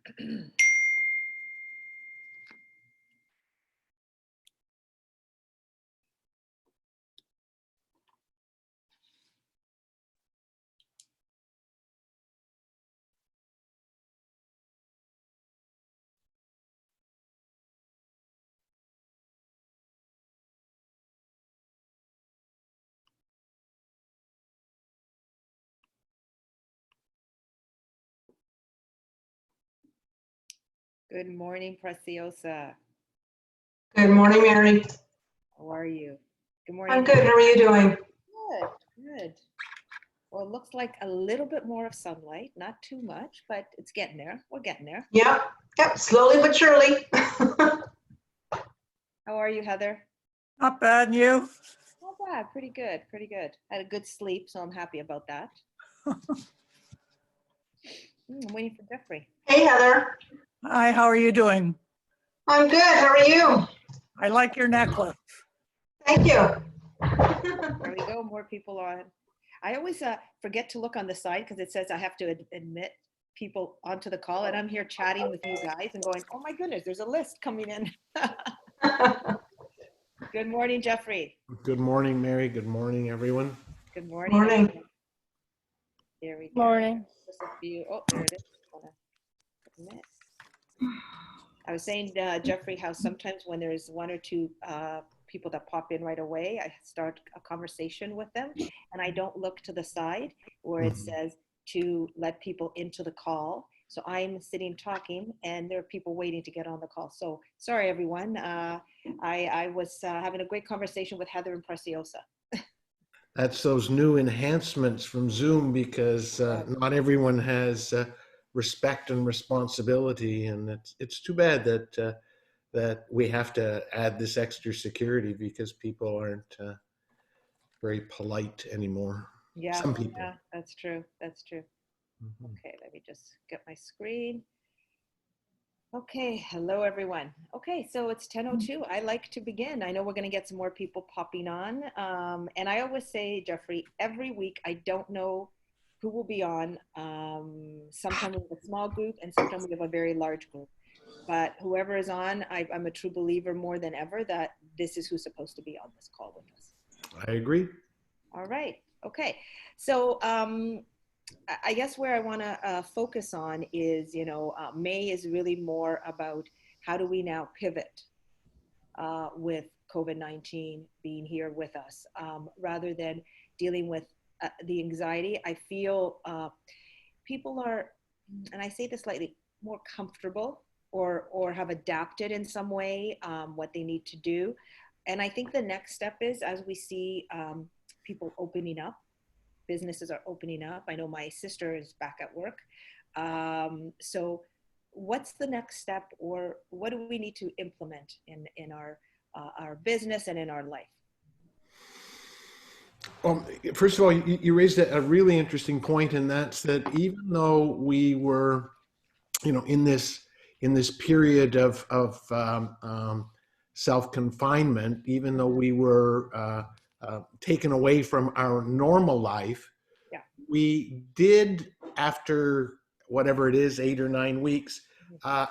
Good morning, Preciosa. Good morning, Mary. How are you? Good morning. I'm good. How are you doing? Good, good. Well, it looks like a little bit more of sunlight, not too much, but it's getting there. We're getting there. Yep, slowly but surely. How are you, Heather? Not bad, and you? Not bad, pretty good, pretty good. Had a good sleep, so I'm happy about that. I'm waiting for Jeffrey. Hey, Heather. Hi, how are you doing? I'm good. How are you? I like your necklace. Thank you. There we go, more people on. I always forget to look on the side because it says I have to admit people onto the call, and I'm here chatting with you guys and going, oh my goodness, there's a list coming in. Good morning, Jeffrey. Good morning, Mary. Good morning, everyone. Good morning. Morning. There we go. Morning. Just a few. Oh, there it is. I was saying, Jeffrey, how sometimes when there's one or two people that pop in right away, I start a conversation with them and I don't look to the side where it says to let people into the call. So I'm sitting talking and there are people waiting to get on the call. So sorry, everyone. I was having a great conversation with Heather and Preciosa. That's those new enhancements from Zoom because not everyone has respect and responsibility, and it's too bad that that we have to add this extra security because people aren't very polite anymore. Yeah, Some people. yeah, that's true. That's true. Okay, let me just get my screen. Okay, hello everyone. Okay, so it's 10:02. I like to begin. I know we're going to get some more people popping on. And I always say, Jeffrey, every week I don't know who will be on. Sometimes we have a small group and sometimes we have a very large group. But whoever is on, I'm a true believer more than ever that this is who's supposed to be on this call with us. I agree. All right. Okay. So I guess where I want to focus on is, May is really more about how do we now pivot with COVID-19 being here with us, rather than dealing with the anxiety. I feel people are, and I say this slightly, more comfortable or have adapted in some way what they need to do. And I think the next step is as we see people opening up, businesses are opening up. I know my sister is back at work. So what's the next step, or what do we need to implement in our business and in our life? Well, first of all, you raised a really interesting point, and that's that even though we were, in this period of self-confinement, even though we were taken away from our normal life, Yeah. we did, after whatever it is, 8 or 9 weeks,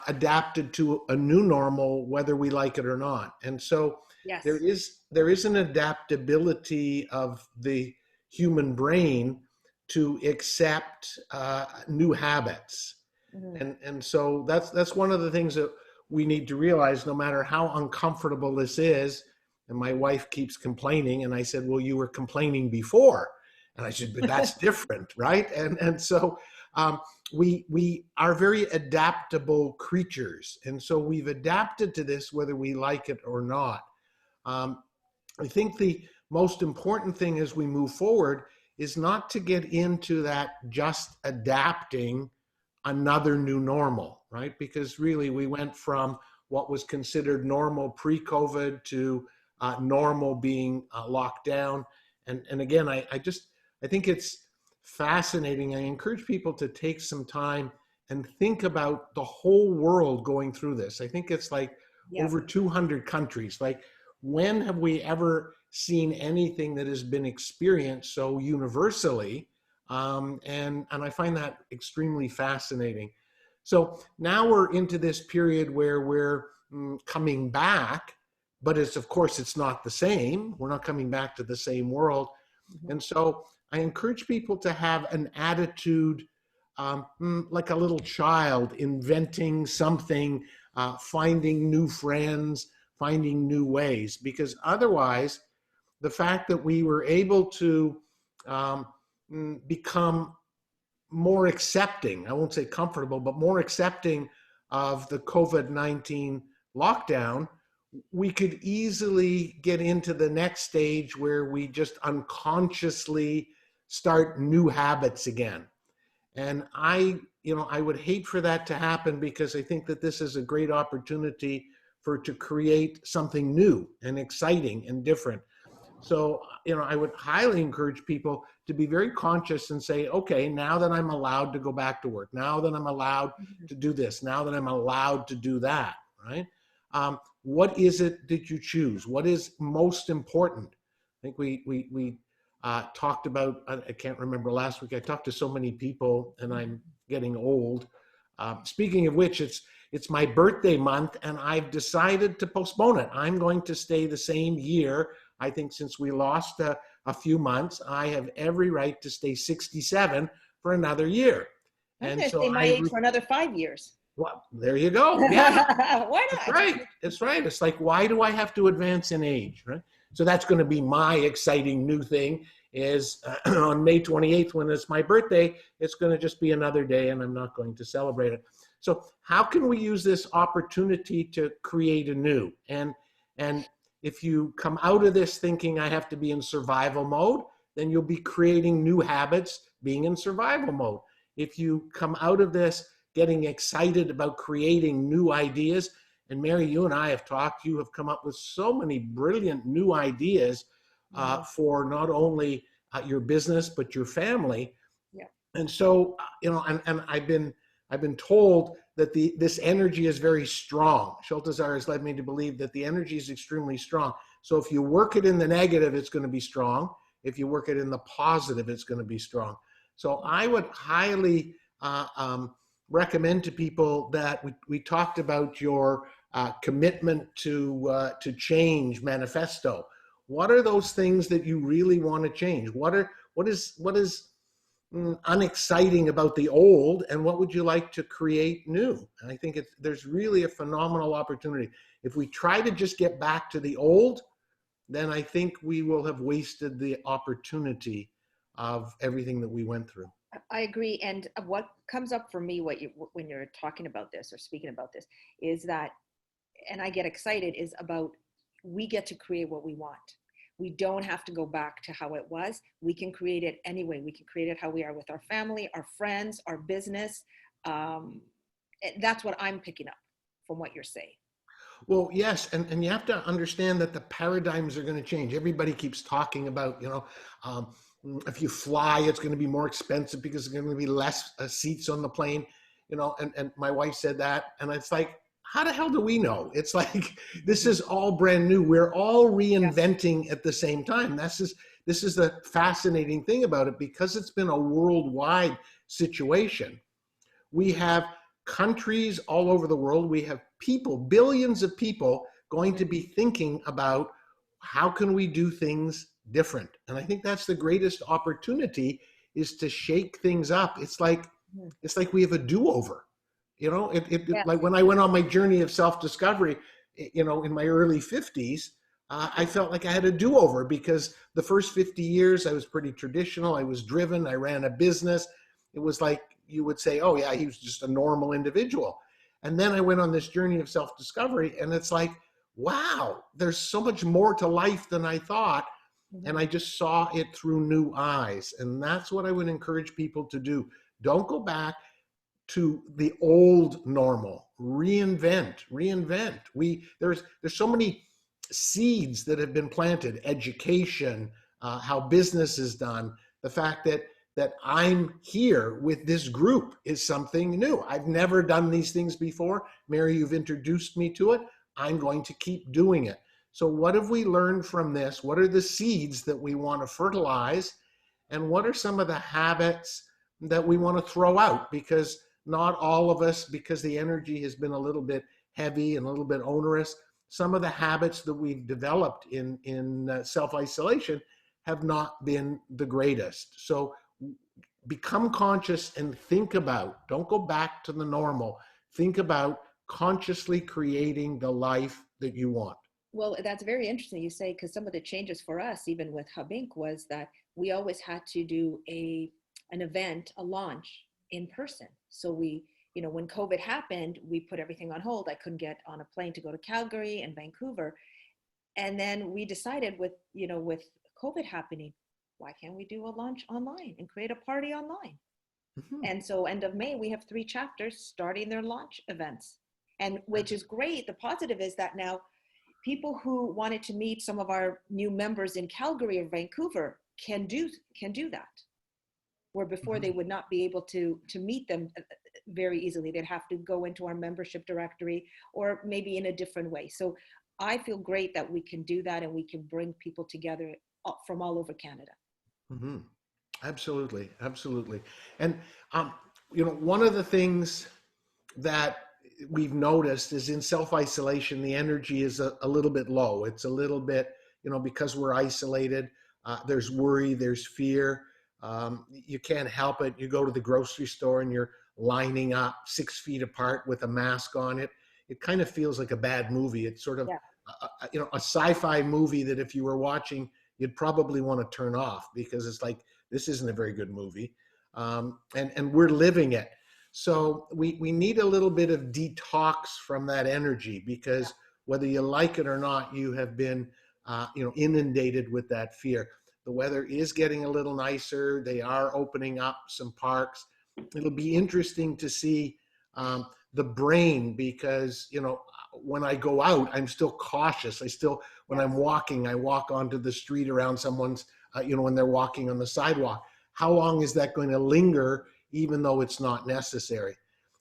adapted to a new normal, whether we like it or not. And so Yes. there is an adaptability of the human brain to accept new habits. And so that's one of the things that we need to realize, no matter how uncomfortable this is. And my wife keeps complaining, and I said, well, you were complaining before. And I said, but that's different, right? And so we are very adaptable creatures. And so we've adapted to this, whether we like it or not. I think the most important thing as we move forward is not to get into that just adapting another new normal, right? Because really we went from what was considered normal pre-COVID to normal being locked down. And again, I think it's fascinating. I encourage people to take some time and think about the whole world going through this. I think it's like over 200 countries. Like, when have we ever seen anything that has been experienced so universally? And I find that extremely fascinating. So now we're into this period where we're coming back, but of course it's not the same. We're not coming back to the same world. Mhm. And so I encourage people to have an attitude like a little child, inventing something, finding new friends, finding new ways, because otherwise the fact that we were able to become more accepting, I won't say comfortable, but more accepting of the COVID-19 lockdown, we could easily get into the next stage where we just unconsciously start new habits again. And I would hate for that to happen, because I think that this is a great opportunity to create something new and exciting and different. So, I would highly encourage people to be very conscious and say, okay, now that I'm allowed to go back to work, now that I'm allowed to do this, now that I'm allowed to do that, right? What is it that you choose? What is most important? I think we talked about, I can't remember last week, I talked to so many people, and I'm getting old. Speaking of which, it's my birthday month, and I've decided to postpone it. I'm going to stay the same year. I think since we lost a few months, I have every right to stay 67 for another year. I'm And going to so stay my age for another 5 years. well, there you go. Yeah, Why that's not? right. It's right. It's like, why do I have to advance in age, right? So that's going to be my exciting new thing is on May 28th, when it's my birthday, it's going to just be another day, and I'm not going to celebrate it. So how can we use this opportunity to create anew? And if you come out of this thinking I have to be in survival mode, then you'll be creating new habits being in survival mode. If you come out of this getting excited about creating new ideas, and Mary, you and I have talked, you have come up with so many brilliant new ideas for not only your business, but your family. Yeah. And so, and I've been told that this energy is very strong. Schultezar has led me to believe that the energy is extremely strong. So if you work it in the negative, it's going to be strong. If you work it in the positive, it's going to be strong. So I would highly recommend to people that we talked about your commitment to change manifesto. What are those things that you really want to change? What is unexciting about the old, and what would you like to create new? And I think there's really a phenomenal opportunity. If we try to just get back to the old, then I think we will have wasted the opportunity of everything that we went through. I agree. And what comes up for me when you're talking about this or speaking about this is that, and I get excited, is about we get to create what we want. We don't have to go back to how it was. We can create it anyway. We can create it how we are with our family, our friends, our business. That's what I'm picking up from what you're saying. Well, yes, and you have to understand that the paradigms are going to change. Everybody keeps talking about, if you fly, it's going to be more expensive because there's going to be less seats on the plane, and my wife said that, and it's like, how the hell do we know? It's like, this is all brand new. We're all reinventing at the same time. This is the fascinating thing about it, because it's been a worldwide situation. We have countries all over the world. We have people, billions of people, going to be thinking about how can we do things different. And I think that's the greatest opportunity, is to shake things up. It's like we have a do-over. Like when I went on my journey of self-discovery, in my early 50s, I felt like I had a do-over, because the first 50 years I was pretty traditional. I was driven. I ran a business. It was like you would say, oh yeah, he was just a normal individual. And then I went on this journey of self-discovery, and it's like, wow, there's so much more to life than I thought. And I just saw it through new eyes. And that's what I would encourage people to do. Don't go back to the old normal. Reinvent. There's so many seeds that have been planted. Education, how business is done, the fact that I'm here with this group is something new. I've never done these things before. Mary, you've introduced me to it. I'm going to keep doing it. So what have we learned from this? What are the seeds that we want to fertilize? And what are some of the habits that we want to throw out? Because not all of us, because the energy has been a little bit heavy and a little bit onerous. Some of the habits that we've developed in self-isolation have not been the greatest. So become conscious and think about, don't go back to the normal. Think about consciously creating the life that you want. Well, that's very interesting you say, because some of the changes for us, even with H.U.B, was that we always had to do an event, a launch in person. So we, when COVID happened, we put everything on hold. I couldn't get on a plane to go to Calgary and Vancouver. And then we decided with COVID happening, why can't we do a launch online and create a party online? Mm-hmm. And so end of May, we have 3 chapters starting their launch events, and which is great. The positive is that now people who wanted to meet some of our new members in Calgary or Vancouver can do that, where before they would not be able to meet them very easily. They'd have to go into our membership directory or maybe in a different way. So I feel great that we can do that, and we can bring people together from all over Canada. Mm-hmm. Absolutely, absolutely. And one of the things that we've noticed is in self-isolation, the energy is a little bit low. It's a little bit, because we're isolated, there's worry, there's fear. You can't help it. You go to the grocery store and you're lining up 6 feet apart with a mask on. It kind of feels like a bad movie. It's sort of, a sci-fi movie that if you were watching, you'd probably want to turn off, because it's like, this isn't a very good movie. And we're living it. So we need a little bit of detox from that energy, because whether you like it or not, you have been, inundated with that fear. The weather is getting a little nicer. They are opening up some parks. It'll be interesting to see the brain, because, when I go out, I'm still cautious. When I'm walking, I walk onto the street around someone's, when they're walking on the sidewalk. How long is that going to linger, even though it's not necessary?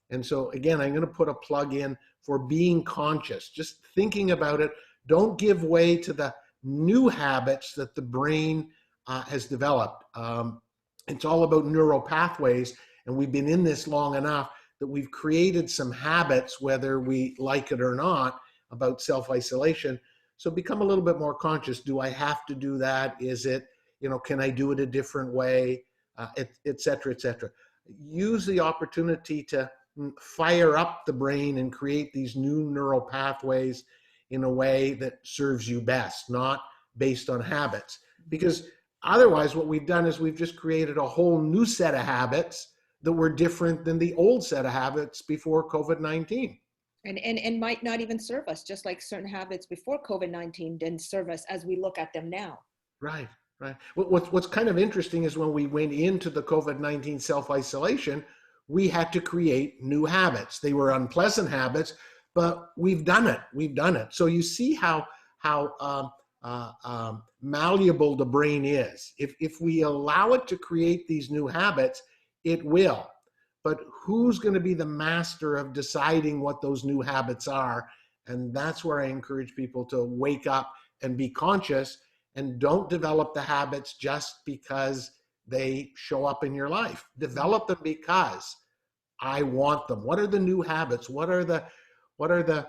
And so again, I'm going to put a plug in for being conscious, just thinking about it. Don't give way to the new habits that the brain has developed. It's all about neural pathways, and we've been in this long enough that we've created some habits, whether we like it or not, about self-isolation. So become a little bit more conscious. Do I have to do that? Is it, can I do it a different way? Et cetera, et cetera. Use the opportunity to fire up the brain and create these new neural pathways in a way that serves you best, not based on habits. Because otherwise what we've done is we've just created a whole new set of habits that were different than the old set of habits before COVID-19. And might not even serve us, just like certain habits before COVID-19 didn't serve us as we look at them now. Right. Right. What's kind of interesting is when we went into the COVID-19 self-isolation, we had to create new habits. They were unpleasant habits, but we've done it. We've done it. So you see how malleable the brain is. If we allow it to create these new habits, it will. But who's going to be the master of deciding what those new habits are? And that's where I encourage people to wake up and be conscious. And don't develop the habits just because they show up in your life. Develop them because I want them. What are the new habits? What are the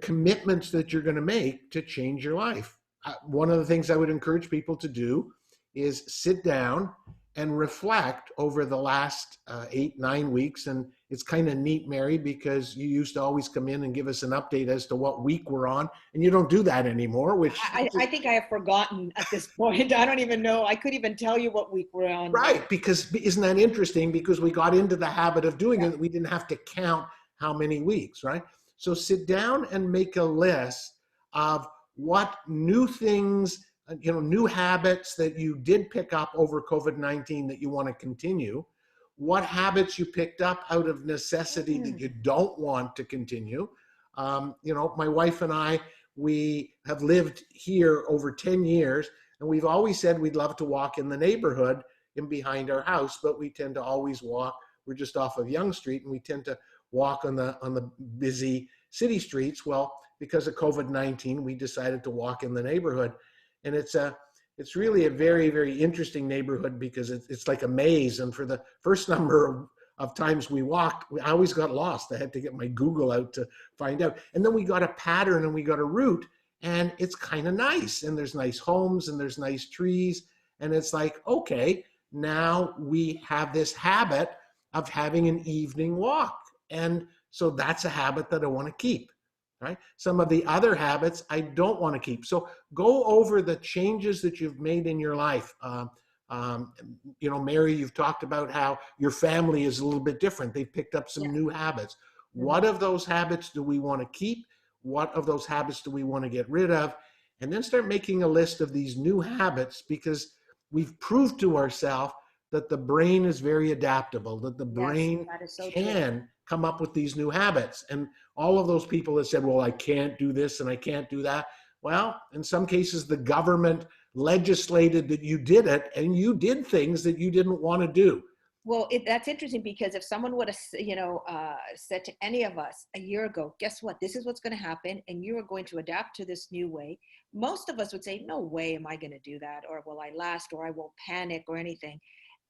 commitments that you're going to make to change your life? One of the things I would encourage people to do is sit down and reflect over the last 8-9 weeks. And it's kind of neat, Mary, because you used to always come in and give us an update as to what week we're on, and you don't do that anymore, which I think I have forgotten at this point. I don't even know. I couldn't even tell you what week we're on. Right, because isn't that interesting? Because we got into the habit of doing it. We didn't have to count how many weeks, right? So sit down and make a list of what new things, new habits that you did pick up over COVID-19 that you want to continue, what habits you picked up out of necessity that you don't want to continue. My wife and I, we have lived here over 10 years, and we've always said we'd love to walk in the neighborhood in behind our house, but we tend to always walk. We're just off of Yonge Street, and we tend to walk on the busy city streets. Well, because of COVID-19, we decided to walk in the neighborhood. And it's really a very, very interesting neighborhood, because it's like a maze. And for the first number of times we walked, I always got lost. I had to get my Google out to find out. And then we got a pattern and we got a route, and it's kind of nice. And there's nice homes and there's nice trees. And it's like, okay, now we have this habit of having an evening walk. And so that's a habit that I want to keep, right? Some of the other habits I don't want to keep. So go over the changes that you've made in your life. Mary, you've talked about how your family is a little bit different. They've picked up some new habits. What of those habits do we want to keep? What of those habits do we want to get rid of? And then start making a list of these new habits, because we've proved to ourselves that the brain is very adaptable, that the brain can come up with these new habits. And all of those people that said, well, I can't do this and I can't do that. Well, in some cases, the government legislated that you did it, and you did things that you didn't want to do. Well, that's interesting, because if someone would have, said to any of us a year ago, guess what, this is what's going to happen, and you are going to adapt to this new way, most of us would say, no way am I going to do that, or will I last, or I won't panic or anything.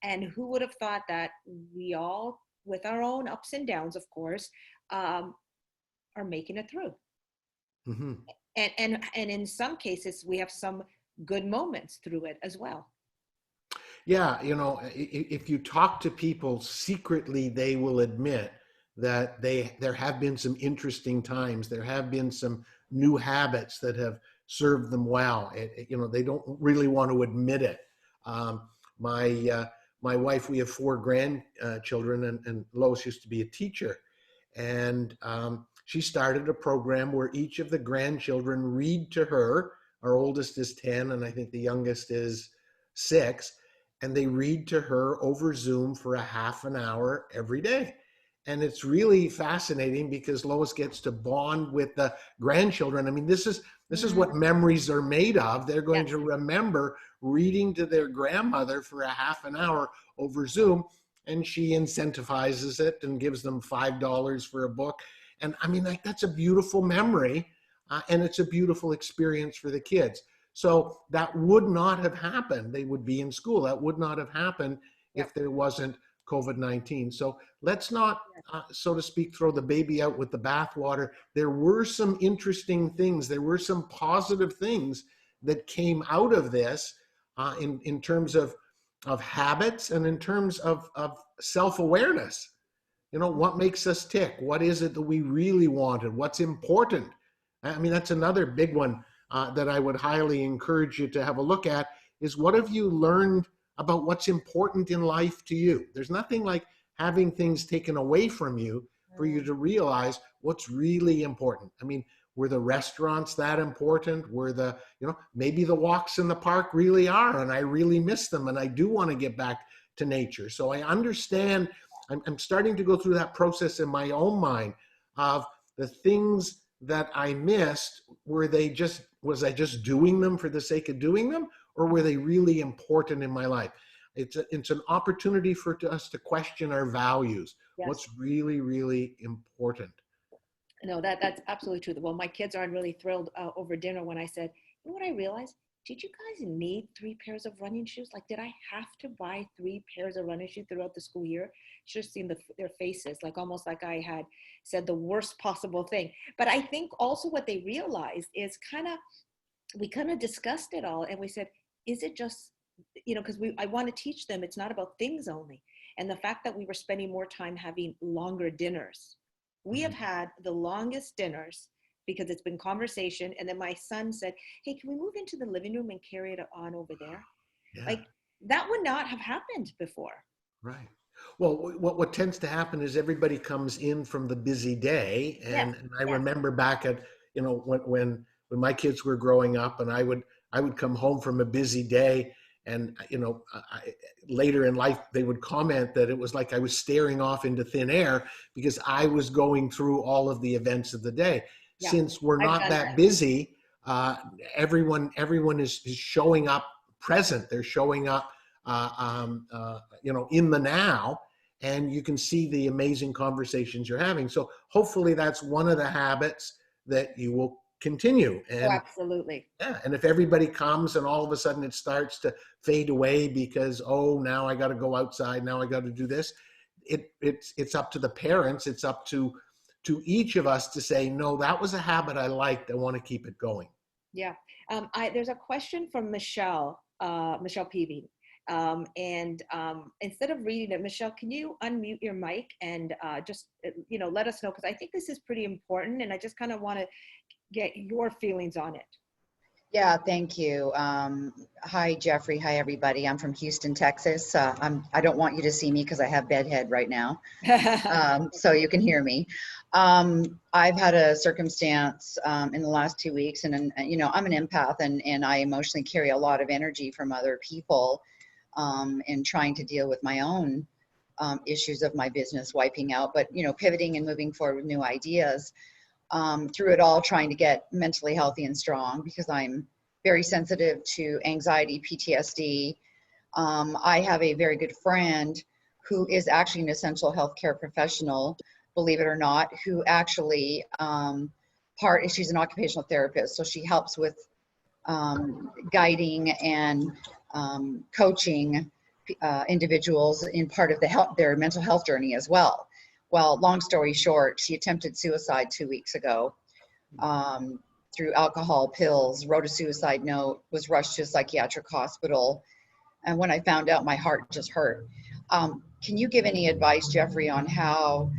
And who would have thought that we all, with our own ups and downs, of course, are making it through. Mm-hmm. And in some cases, we have some good moments through it as well. Yeah, if you talk to people secretly, they will admit that there have been some interesting times. There have been some new habits that have served them well. They don't really want to admit it. My wife, we have 4 grandchildren, and Lois used to be a teacher. And she started a program where each of the grandchildren read to her. Our oldest is 10, and I think the youngest is 6. And they read to her over Zoom for a half an hour every day. And it's really fascinating, because Lois gets to bond with the grandchildren. I mean, this is what memories are made of. They're going to remember reading to their grandmother for a half an hour over Zoom, and she incentivizes it and gives them $5 for a book. And I mean, that's a beautiful memory, and it's a beautiful experience for the kids. So that would not have happened. They would be in school. That would not have happened if there wasn't COVID-19. So let's not, so to speak, throw the baby out with the bathwater. There were some interesting things. There were some positive things that came out of this in terms of habits and in terms of self-awareness. What makes us tick? What is it that we really wanted? What's important? I mean, that's another big one that I would highly encourage you to have a look at, is what have you learned about what's important in life to you? There's nothing like having things taken away from you for you to realize what's really important. I mean, were the restaurants that important? Were maybe the walks in the park really are, and I really miss them, and I do want to get back to nature. So I understand, I'm starting to go through that process in my own mind of the things that I missed. Was I just doing them for the sake of doing them, or were they really important in my life? It's an opportunity for us to question our values. Yes. What's really, really important? No, that's absolutely true. Well, my kids aren't really thrilled over dinner when I said, you know what I realized? Did you guys need 3 pairs of running shoes? Like, did I have to buy 3 pairs of running shoes throughout the school year? Should have seen their faces, like almost like I had said the worst possible thing. But I think also what they realized is we kind of discussed it all, and we said, is it just, because I want to teach them it's not about things only. And the fact that we were spending more time having longer dinners. We have had the longest dinners because it's been conversation. And then my son said, hey, can we move into the living room and carry it on over there? Yeah. Like, that would not have happened before. Right. Well, what tends to happen is everybody comes in from the busy day. And I remember back at, when my kids were growing up, and I would come home from a busy day, and, later in life, they would comment that it was like I was staring off into thin air because I was going through all of the events of the day. Yeah. Since we're not that busy, everyone is showing up present. They're showing up, in the now, and you can see the amazing conversations you're having. So hopefully that's one of the habits that you will continue. And, absolutely. Yeah. And if everybody comes and all of a sudden it starts to fade away because, now I got to go outside, now I got to do this, it's up to the parents, it's up to each of us to say, no, that was a habit I liked, I want to keep it going. Yeah. There's a question from Michelle Peavy. Instead of reading it, Michelle, can you unmute your mic and just, let us know, because I think this is pretty important, and I just kind of want to get your feelings on it. Yeah, thank you. Hi, Jeffrey. Hi, everybody. I'm from Houston, Texas. I don't want you to see me because I have bedhead right now, so you can hear me. I've had a circumstance in the last 2 weeks, and I'm an empath, and I emotionally carry a lot of energy from other people, and trying to deal with my own issues of my business wiping out, but pivoting and moving forward with new ideas. Through it all, trying to get mentally healthy and strong, because I'm very sensitive to anxiety, PTSD. I have a very good friend who is actually an essential healthcare professional, believe it or not, who actually she's an occupational therapist, so she helps with guiding and coaching individuals in part of their mental health journey as well. Well, long story short, she attempted suicide 2 weeks ago through alcohol, pills, wrote a suicide note, was rushed to a psychiatric hospital. And when I found out, my heart just hurt. Can you give any advice, Jeffrey, on how,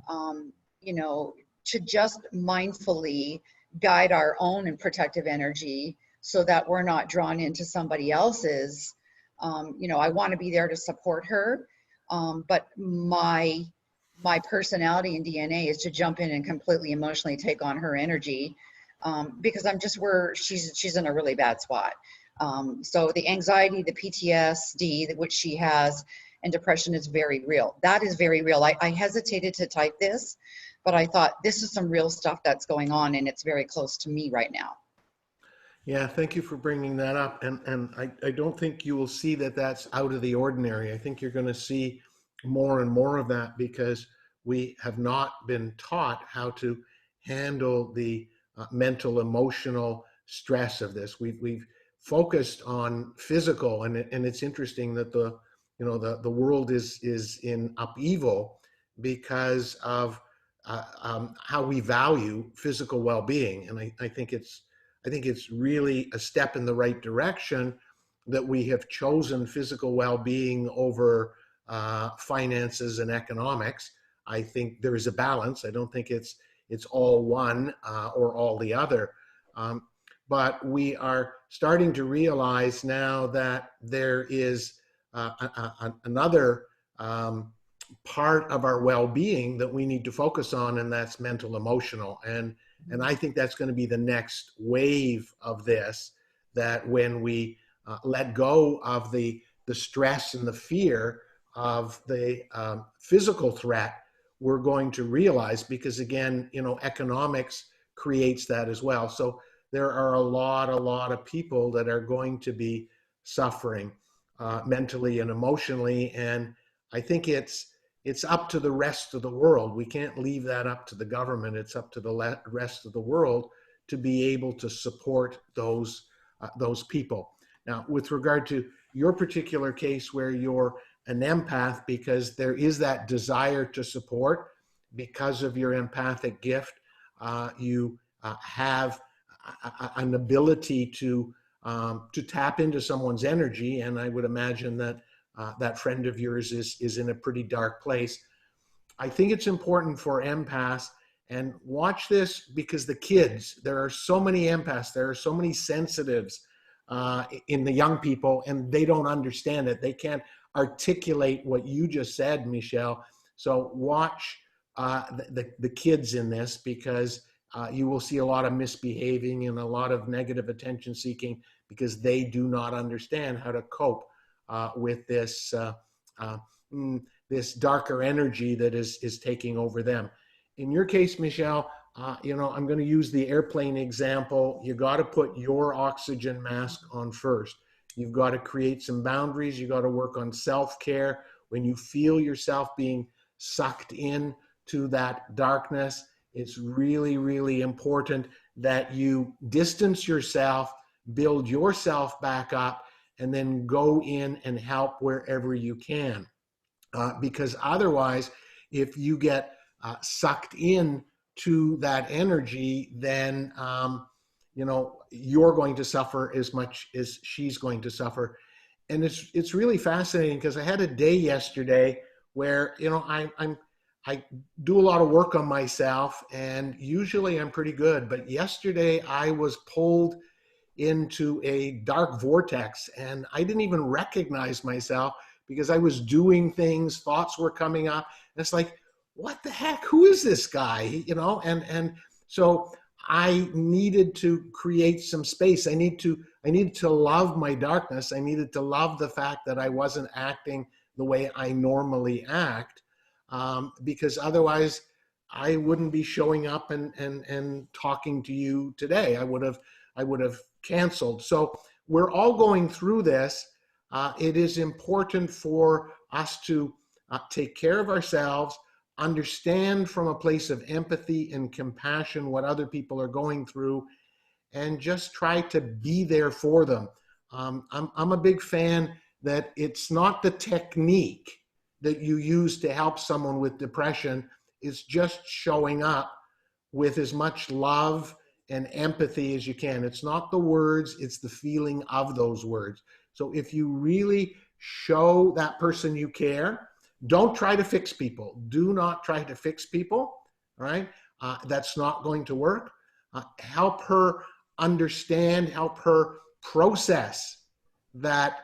to just mindfully guide our own and protective energy so that we're not drawn into somebody else's? I want to be there to support her, but my personality and DNA is to jump in and completely emotionally take on her energy, because she's in a really bad spot. So the anxiety, the PTSD, which she has, and depression is very real. That is very real. I hesitated to type this, but I thought this is some real stuff that's going on, and it's very close to me right now. Yeah, thank you for bringing that up. And I don't think you will see that that's out of the ordinary. I think you're going to see more and more of that, because we have not been taught how to handle the mental, emotional stress of this. We've focused on physical, and it's interesting that the world is in upheaval because of how we value physical well-being. And I think it's really a step in the right direction that we have chosen physical well-being over finances and economics. I think there is a balance. I don't think it's all one or all the other. But we are starting to realize now that there is another part of our well-being that we need to focus on, and that's mental emotional. And I think that's going to be the next wave of this, that when we let go of the stress and the fear of the physical threat, we're going to realize, because again, economics creates that as well. So there are a lot of people that are going to be suffering mentally and emotionally. And I think it's up to the rest of the world. We can't leave that up to the government. It's up to the rest of the world to be able to support those people. Now, with regard to your particular case where you're an empath, because there is that desire to support because of your empathic gift, you have an ability to tap into someone's energy. And I would imagine that that friend of yours is in a pretty dark place. I think it's important for empaths, and watch this, because the kids, there are so many empaths, there are so many sensitives in the young people, and they don't understand it. They can't articulate what you just said, Michelle. So watch the kids in this, because you will see a lot of misbehaving and a lot of negative attention seeking, because they do not understand how to cope with this this darker energy that is taking over them. In your case, Michelle, I'm going to use the airplane example. You got to put your oxygen mask on first. You've got to create some boundaries. You got to work on self-care. When you feel yourself being sucked in to that darkness, it's really, really important that you distance yourself, build yourself back up, and then go in and help wherever you can. because otherwise, if you get sucked in to that energy, then you're going to suffer as much as she's going to suffer. And it's really fascinating because I had a day yesterday where I do a lot of work on myself, and usually I'm pretty good. But yesterday I was pulled into a dark vortex, and I didn't even recognize myself because I was doing things, thoughts were coming up, and it's like, what the heck? Who is this guy? And so I needed to create some space. I needed to love my darkness. I needed to love the fact that I wasn't acting the way I normally act, because otherwise I wouldn't be showing up and talking to you today. I would have canceled. So we're all going through this. It is important for us to take care of ourselves, understand from a place of empathy and compassion what other people are going through, and just try to be there for them. I'm a big fan that it's not the technique that you use to help someone with depression. It's just showing up with as much love and empathy as you can. It's not the words, it's the feeling of those words. So if you really show that person you care, don't try to fix people. Do not try to fix people, all right? That's not going to work. Help her understand, help her process that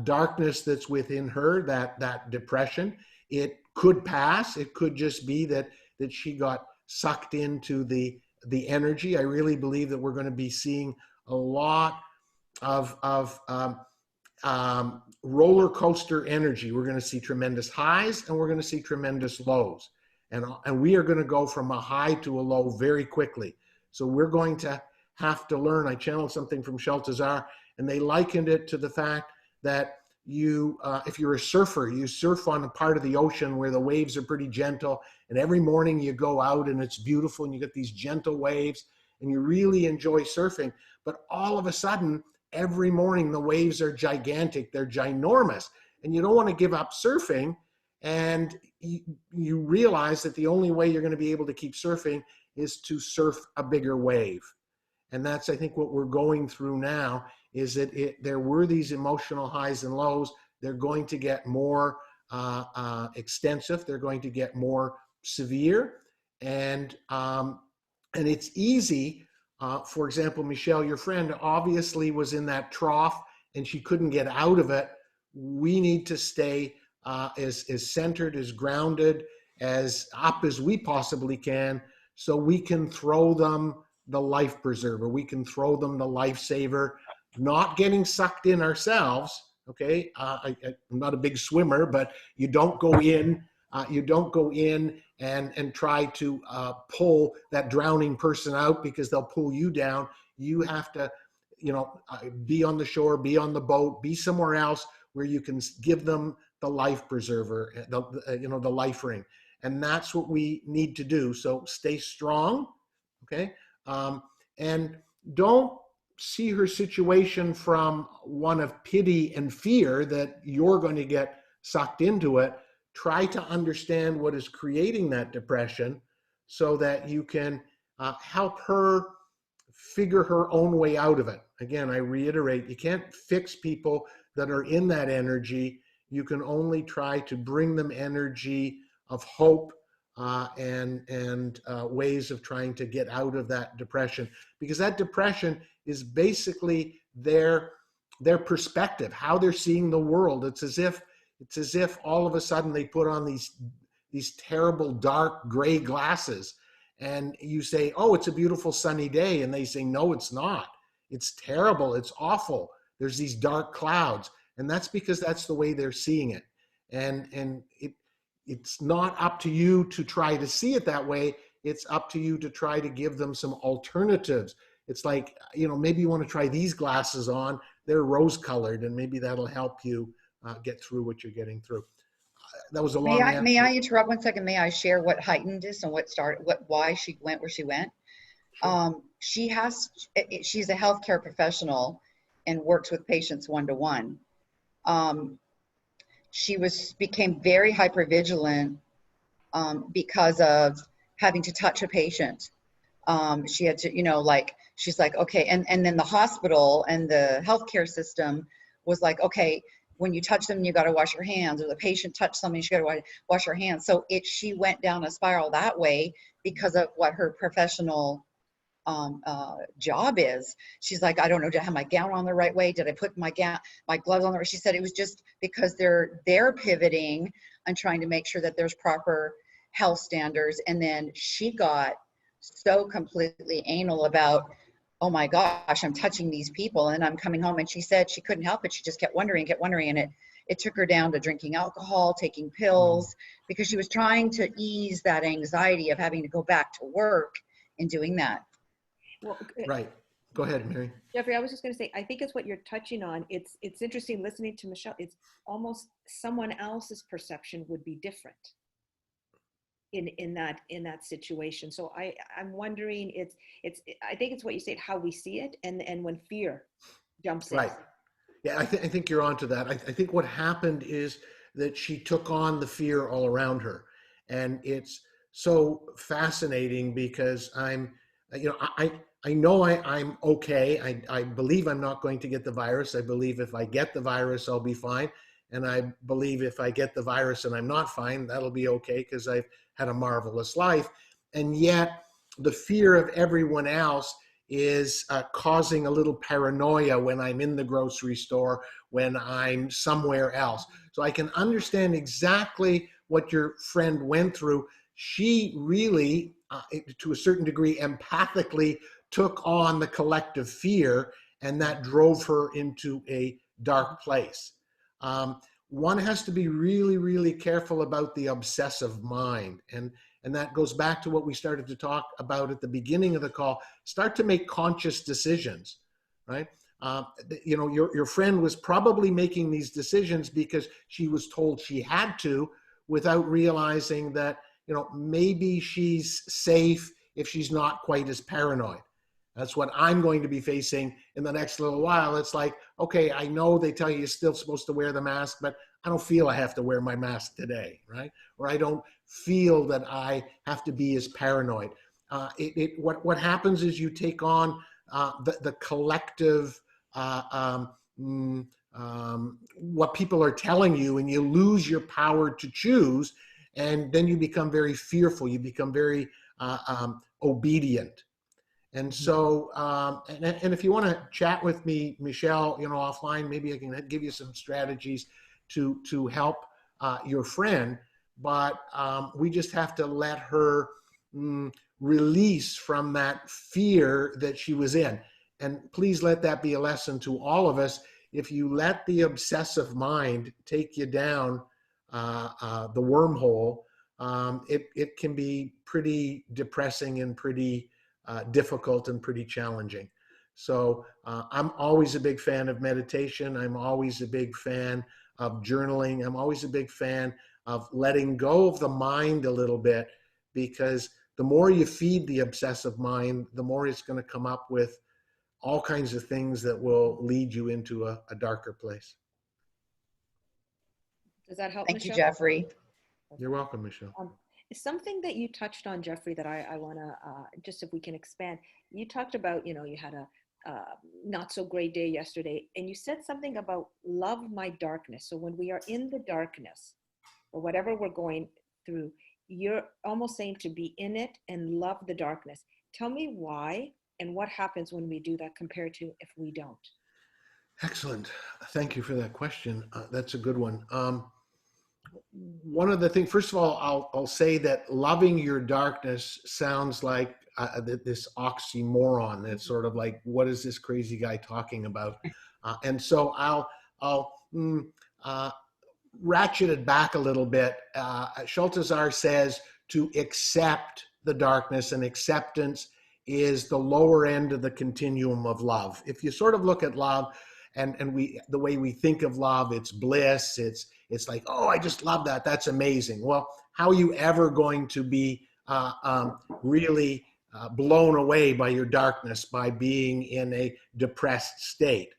darkness that's within her, that depression. It could pass. It could just be that she got sucked into the energy. I really believe that we're going to be seeing a lot of roller coaster energy. We're going to see tremendous highs and we're going to see tremendous lows. And we are going to go from a high to a low very quickly. So we're going to have to learn. I channeled something from Sheltazar, and they likened it to the fact that if you're a surfer, you surf on a part of the ocean where the waves are pretty gentle, and every morning you go out and it's beautiful and you get these gentle waves and you really enjoy surfing. But all of a sudden, every morning the waves are gigantic, they're ginormous, and you don't want to give up surfing, and you realize that the only way you're going to be able to keep surfing is to surf a bigger wave. And that's, I think, what we're going through now, is that there were these emotional highs and lows. They're going to get more extensive. They're going to get more severe. And it's easy. For example, Michelle, your friend, obviously was in that trough and she couldn't get out of it. We need to stay as centered, as grounded, as up as we possibly can, so we can throw them the life preserver. We can throw them the lifesaver, not getting sucked in ourselves. Okay, I'm not a big swimmer, but you don't go in. You don't go in and try to pull that drowning person out, because they'll pull you down. You have to, be on the shore, be on the boat, be somewhere else where you can give them the life preserver, the life ring. And that's what we need to do. So stay strong, okay? And don't see her situation from one of pity and fear that you're going to get sucked into it. Try to understand what is creating that depression so that you can help her figure her own way out of it. Again, I reiterate, you can't fix people that are in that energy. You can only try to bring them energy of hope and ways of trying to get out of that depression, because that depression is basically their perspective, how they're seeing the world. It's as if all of a sudden they put on these terrible dark gray glasses, and you say, "Oh, it's a beautiful sunny day," and they say, "No, it's not. It's terrible. It's awful. There's these dark clouds," and that's because that's the way they're seeing it. And it's not up to you to try to see it that way. It's up to you to try to give them some alternatives. It's like, maybe you want to try these glasses on. They're rose colored, and maybe that'll help you get through what you're getting through. That was a long answer. May I interrupt 1 second? May I share what heightened this and why she went where she went? Sure. She's a healthcare professional and works with patients one-to-one. she became very hypervigilant because of having to touch a patient. She had to, like, she's like, okay. And then the hospital and the healthcare system was like, okay, when you touch them, you got to wash your hands, or the patient touched something, she got to wash her hands. So she went down a spiral that way because of what her professional job is. She's like, I don't know, did I have my gown on the right way? Did I put my gloves on the right? She said it was just because they're pivoting and trying to make sure that there's proper health standards. And then she got so completely anal about, oh my gosh, I'm touching these people and I'm coming home. And she said she couldn't help it. She just kept wondering. And it took her down to drinking alcohol, taking pills, because she was trying to ease that anxiety of having to go back to work and doing that. Well, Right. Go ahead, Mary. Jeffrey, I was just going to say, I think it's what you're touching on. It's interesting listening to Michelle. It's almost someone else's perception would be different in that situation. So I'm wondering, I think it's what you said, how we see it, and when fear jumps in. Right. Yeah, I think you're onto that. I think what happened is that she took on the fear all around her, and it's so fascinating because I know I'm okay. I believe I'm not going to get the virus. I believe if I get the virus, I'll be fine. And I believe if I get the virus and I'm not fine, that'll be okay because I've had a marvelous life. And yet the fear of everyone else is causing a little paranoia when I'm in the grocery store, when I'm somewhere else. So I can understand exactly what your friend went through. She really, to a certain degree, empathically took on the collective fear, and that drove her into a dark place. One has to be really, really careful about the obsessive mind. And that goes back to what we started to talk about at the beginning of the call. Start to make conscious decisions, right? Your friend was probably making these decisions because she was told she had to, without realizing that, maybe she's safe if she's not quite as paranoid. That's what I'm going to be facing in the next little while. It's like, okay, I know they tell you you're still supposed to wear the mask, but I don't feel I have to wear my mask today, right? Or I don't feel that I have to be as paranoid. What happens is you take on the collective, what people are telling you, and you lose your power to choose, and then you become very fearful. You become very obedient. And so, and if you want to chat with me, Michelle, offline, maybe I can give you some strategies to help your friend. But we just have to let her release from that fear that she was in. And please let that be a lesson to all of us. If you let the obsessive mind take you down the wormhole, it can be pretty depressing and pretty difficult and pretty challenging. So I'm always a big fan of meditation. I'm always a big fan of journaling. I'm always a big fan of letting go of the mind a little bit, because the more you feed the obsessive mind, the more it's going to come up with all kinds of things that will lead you into a darker place. Does that help, Thank you, Michelle? Jeffrey. You're welcome, Michelle. Something that you touched on, Jeffrey, that I want to, just if we can expand, you talked about, you had a not so great day yesterday, and you said something about love my darkness. So when we are in the darkness or whatever we're going through, you're almost saying to be in it and love the darkness. Tell me why and what happens when we do that compared to if we don't. Excellent. Thank you for that question. That's a good one. One of the things, first of all, I'll say that loving your darkness sounds like this oxymoron. It's sort of like, what is this crazy guy talking about? And so I'll ratchet it back a little bit. Schultezar says to accept the darkness, and acceptance is the lower end of the continuum of love. If you sort of look at love, and the way we think of love, it's bliss. It's like, oh, I just love that. That's amazing. Well, how are you ever going to be really blown away by your darkness, by being in a depressed state?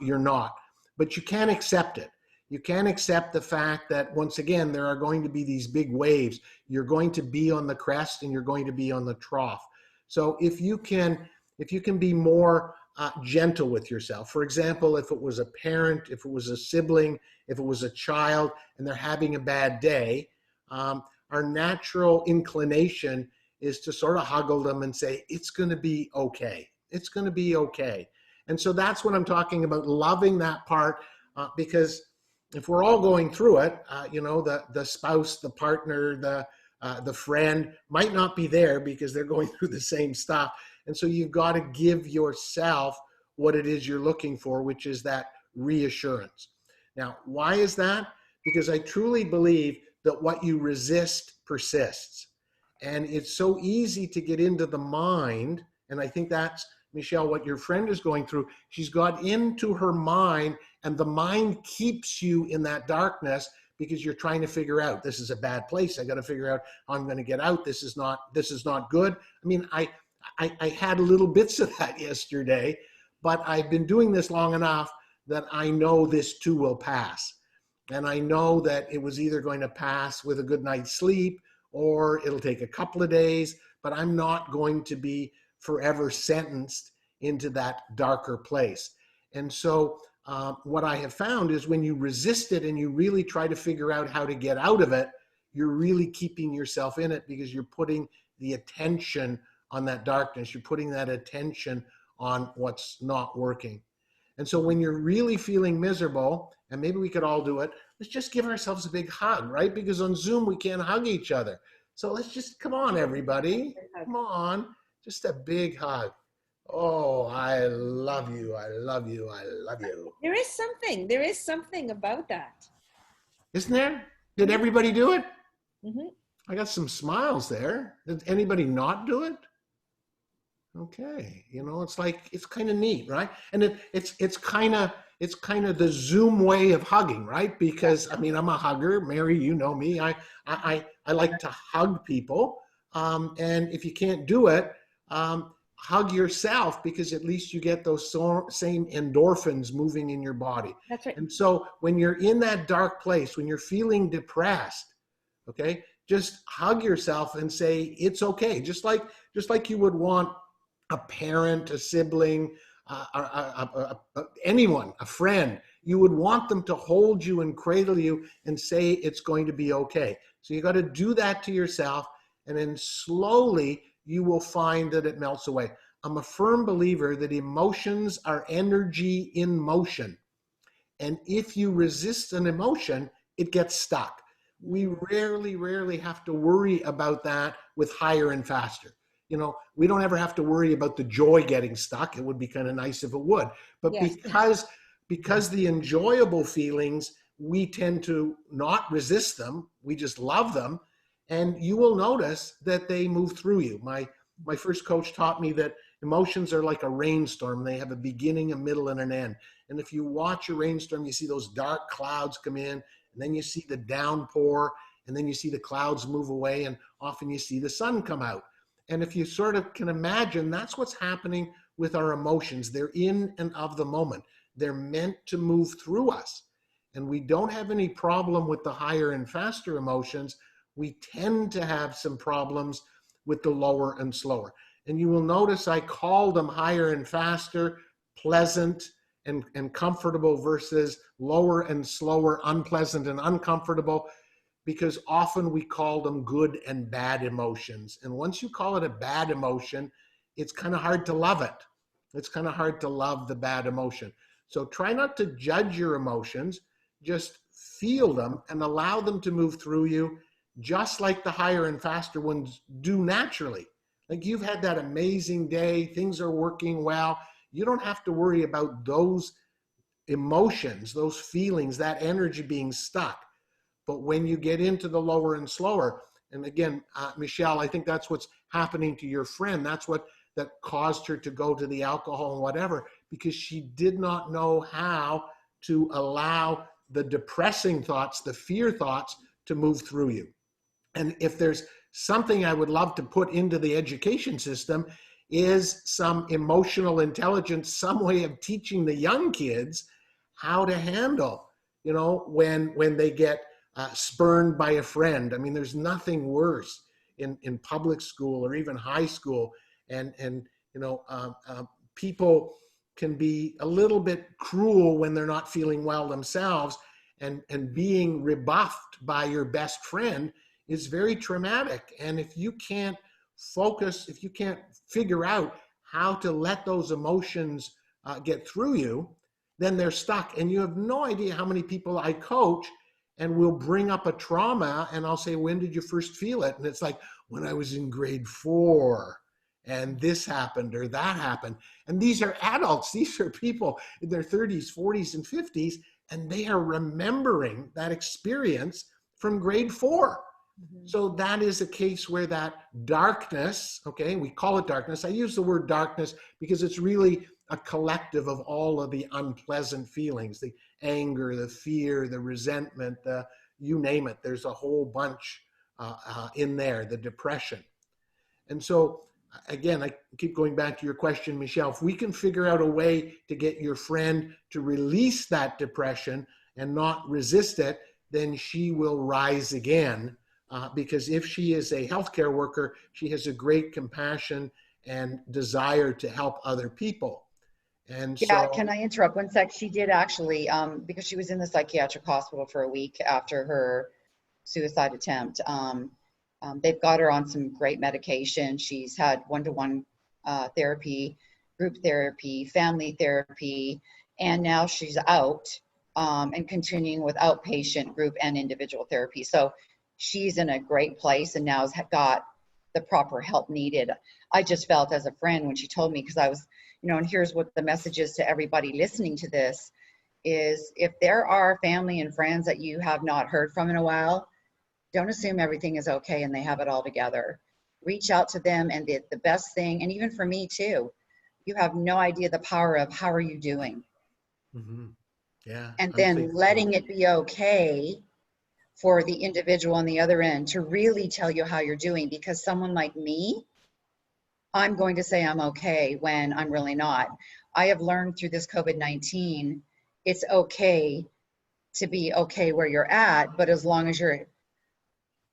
You're not. But you can accept it. You can't accept the fact that, once again, there are going to be these big waves. You're going to be on the crest and you're going to be on the trough. So if you can be more gentle with yourself. For example, if it was a parent, if it was a sibling, if it was a child, and they're having a bad day, our natural inclination is to sort of huggle them and say, it's going to be okay. It's going to be okay. And so that's what I'm talking about, loving that part, because if we're all going through it, the spouse, the partner, the friend might not be there because they're going through the same stuff. And so you've got to give yourself what it is you're looking for, which is that reassurance. Now, why is that? Because I truly believe that what you resist persists. And it's so easy to get into the mind. And I think that's, Michelle, what your friend is going through. She's got into her mind, and the mind keeps you in that darkness because you're trying to figure out, this is a bad place. I got to figure out how I'm going to get out. This is not good. I mean, I had little bits of that yesterday, but I've been doing this long enough that I know this too will pass. And I know that it was either going to pass with a good night's sleep or it'll take a couple of days, but I'm not going to be forever sentenced into that darker place. And so what I have found is when you resist it and you really try to figure out how to get out of it, you're really keeping yourself in it because you're putting the attention on that darkness. You're putting that attention on what's not working. And so when you're really feeling miserable, and maybe we could all do it, let's just give ourselves a big hug, right? Because on Zoom, we can't hug each other. So let's just, come on, everybody. Come on, just a big hug. Oh, I love you. I love you. I love you. There is something about that. Isn't there? Did everybody do it? Mm-hmm. I got some smiles there. Did anybody not do it? Okay, it's like, it's kind of neat, right? And it's kind of the Zoom way of hugging, right? Because I mean, I'm a hugger. Mary, you know me. I like to hug people. And if you can't do it, hug yourself, because at least you get those same endorphins moving in your body. That's right. And so when you're in that dark place, when you're feeling depressed, okay, just hug yourself and say, it's okay. Just like you would want a parent, a sibling, anyone, a friend, you would want them to hold you and cradle you and say it's going to be okay. So you got to do that to yourself, and then slowly you will find that it melts away. I'm a firm believer that emotions are energy in motion. And if you resist an emotion, it gets stuck. We rarely have to worry about that with higher and faster. We don't ever have to worry about the joy getting stuck. It would be kind of nice if it would. But yes, because the enjoyable feelings, we tend to not resist them. We just love them. And you will notice that they move through you. My first coach taught me that emotions are like a rainstorm. They have a beginning, a middle, and an end. And if you watch a rainstorm, you see those dark clouds come in, and then you see the downpour, and then you see the clouds move away, and often you see the sun come out. And if you sort of can imagine, that's what's happening with our emotions. They're in and of the moment. They're meant to move through us. And we don't have any problem with the higher and faster emotions. We tend to have some problems with the lower and slower. And you will notice I call them higher and faster, pleasant and comfortable, versus lower and slower, unpleasant and uncomfortable, because often we call them good and bad emotions. And once you call it a bad emotion, it's kind of hard to love it. It's kind of hard to love the bad emotion. So try not to judge your emotions, just feel them and allow them to move through you, just like the higher and faster ones do naturally. Like, you've had that amazing day, things are working well. You don't have to worry about those emotions, those feelings, that energy being stuck. But when you get into the lower and slower, and again, Michelle, I think that's what's happening to your friend. That's what that caused her to go to the alcohol and whatever, because she did not know how to allow the depressing thoughts, the fear thoughts, to move through you. And if there's something I would love to put into the education system, is some emotional intelligence, some way of teaching the young kids how to handle you know, when they get spurned by a friend. I mean, there's nothing worse in public school or even high school. And you know, people can be a little bit cruel when they're not feeling well themselves, and being rebuffed by your best friend is very traumatic. And if you can't focus, if you can't figure out how to let those emotions get through you, then they're stuck. And you have no idea how many people I coach and we'll bring up a trauma and I'll say, when did you first feel it? And it's like, when I was in grade 4 and this happened or that happened. And these are adults. These are people in their 30s, 40s, and 50s, and they are remembering that experience from grade 4. Mm-hmm. So that is a case where that darkness, okay, we call it darkness. I use the word darkness because it's really a collective of all of the unpleasant feelings, the anger, the fear, the resentment, you name it. There's a whole bunch in there, the depression. And so, again, I keep going back to your question, Michelle. If we can figure out a way to get your friend to release that depression and not resist it, then she will rise again. Because if she is a healthcare worker, she has a great compassion and desire to help other people. And yeah, so, can I interrupt 1 sec? She did actually, because she was in the psychiatric hospital for a week after her suicide attempt. They've got her on some great medication. She's had one-to-one therapy, group therapy, family therapy, and now she's out and continuing with outpatient group and individual therapy. So she's in a great place and now has got the proper help needed. I just felt as a friend when she told me, because I was, you know, and here's what the message is to everybody listening to this, is if there are family and friends that you have not heard from in a while, don't assume everything is okay and they have it all together. Reach out to them, and the best thing, and even for me too, you have no idea the power of how are you doing? mm-hmm. Yeah. And then letting it be okay for the individual on the other end to really tell you how you're doing, because someone like me, I'm going to say I'm okay when I'm really not. I have learned through this COVID-19, it's okay to be okay where you're at, but as long as you're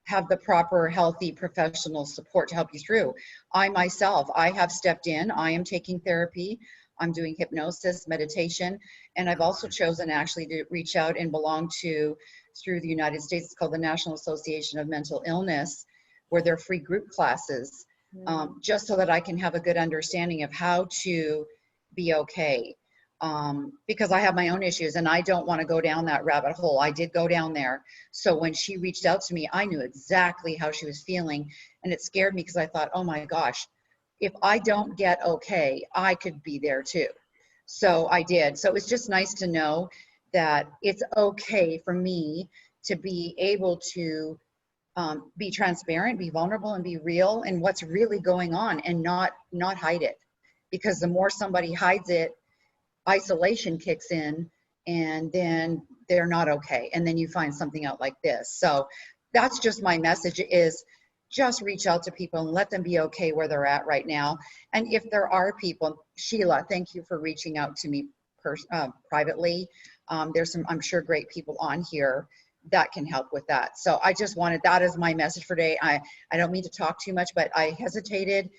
have the proper healthy professional support to help you through. I myself, I have stepped in, I am taking therapy, I'm doing hypnosis, meditation, and I've also chosen actually to reach out and belong to, through the United States, it's called the National Association of Mental Illness, where they're free group classes, just so that I can have a good understanding of how to be okay. Because I have my own issues and I don't want to go down that rabbit hole. I did go down there. So when she reached out to me, I knew exactly how she was feeling, and it scared me because I thought, oh my gosh, if I don't get okay, I could be there too. So I did. So it's just nice to know that it's okay for me to be able to be transparent, be vulnerable, and be real in what's really going on, and not hide it. Because the more somebody hides it, isolation kicks in, and then they're not okay. And then you find something out like this. So that's just my message, is just reach out to people and let them be okay where they're at right now. And if there are people, Sheila, thank you for reaching out to me privately. There's some, I'm sure, great people on here that can help with that. So I just wanted, that is my message for today. I don't mean to talk too much, but I hesitated.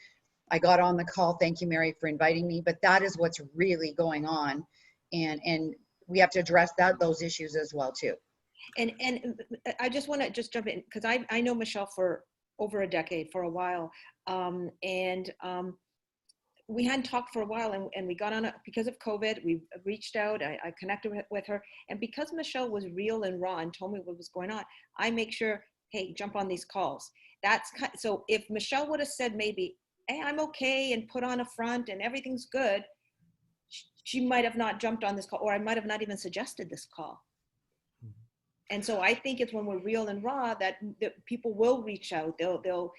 I got on the call. Thank you, Mary, for inviting me. But that is what's really going on. And we have to address those issues as well too. And I just want to jump in, because I know Michelle for over a decade, for a while. We hadn't talked for a while, and we got on because of COVID. We reached out, I connected with her. And because Michelle was real and raw and told me what was going on, I make sure, hey, jump on these calls. So if Michelle would have said maybe, hey, I'm okay, and put on a front and everything's good, she might have not jumped on this call, or I might have not even suggested this call. And so I think it's when we're real and raw that people will reach out. They'll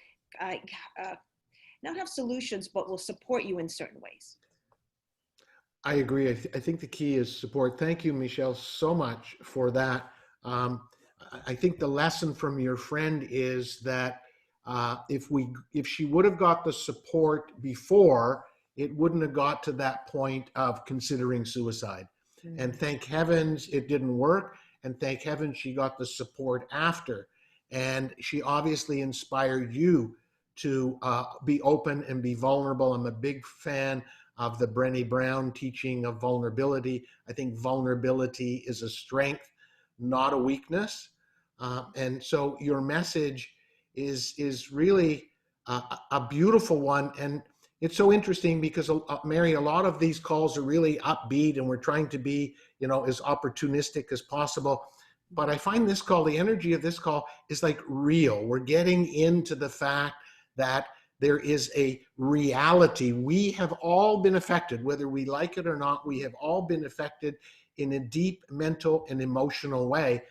not have solutions, but will support you in certain ways. I agree. I think the key is support. Thank you, Michelle, so much for that. I think the lesson from your friend is that if she would have got the support before, it wouldn't have got to that point of considering suicide. Mm-hmm. And thank heavens it didn't work. and thank heaven she got the support after. And she obviously inspired you to be open and be vulnerable. I'm a big fan of the Brené Brown teaching of vulnerability. I think vulnerability is a strength, not a weakness. And so your message is really a beautiful one. And it's so interesting because, Mary, a lot of these calls are really upbeat and we're trying to be, as opportunistic as possible. But I find this call, the energy of this call is like real. We're getting into the fact that there is a reality. We have all been affected, whether we like it or not. We have all been affected in a deep mental and emotional way,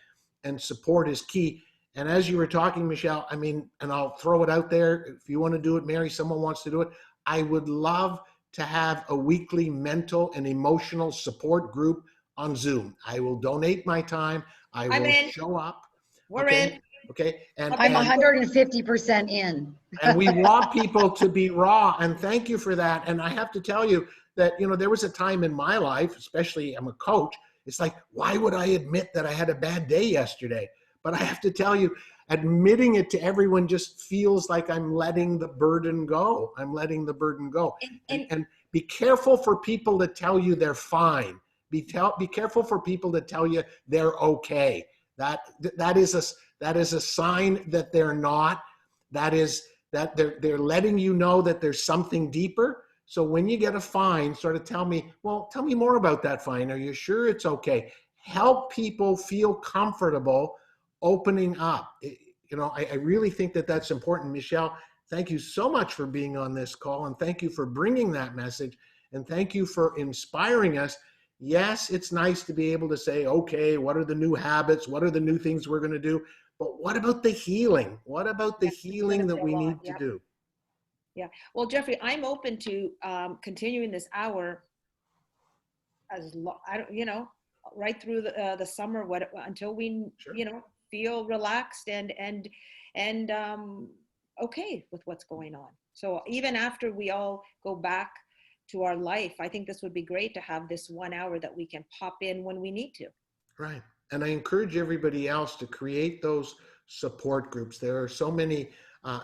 and support is key. And as you were talking, Michelle, and I'll throw it out there. If you want to do it, Mary, someone wants to do it. I would love to have a weekly mental and emotional support group on Zoom. I will donate my time. I will show up. We're in. Okay. And I'm 150% in. And we want people to be raw. And thank you for that. And I have to tell you that, there was a time in my life, especially I'm a coach. It's like, why would I admit that I had a bad day yesterday? But I have to tell you, admitting it to everyone just feels like I'm letting the burden go. I'm letting the burden go. And be careful for people to tell you they're fine. Be careful for people to tell you they're okay. That is a sign that they're not. That is that they're letting you know that there's something deeper. So when you get a fine, sort of tell me more about that fine. Are you sure it's okay? Help people feel comfortable opening up. I really think that that's important. Michelle, thank you so much for being on this call, and thank you for bringing that message, and thank you for inspiring us. Yes, it's nice to be able to say, okay, what are the new habits? What are the new things we're going to do? But what about the healing? What about the healing that we need to do? Yeah. Well, Jeffrey, I'm open to continuing this hour right through the summer, until we, Sure. feel relaxed and okay with what's going on. So even after we all go back to our life, I think this would be great to have this 1 hour that we can pop in when we need to. Right. And I encourage everybody else to create those support groups. There are so many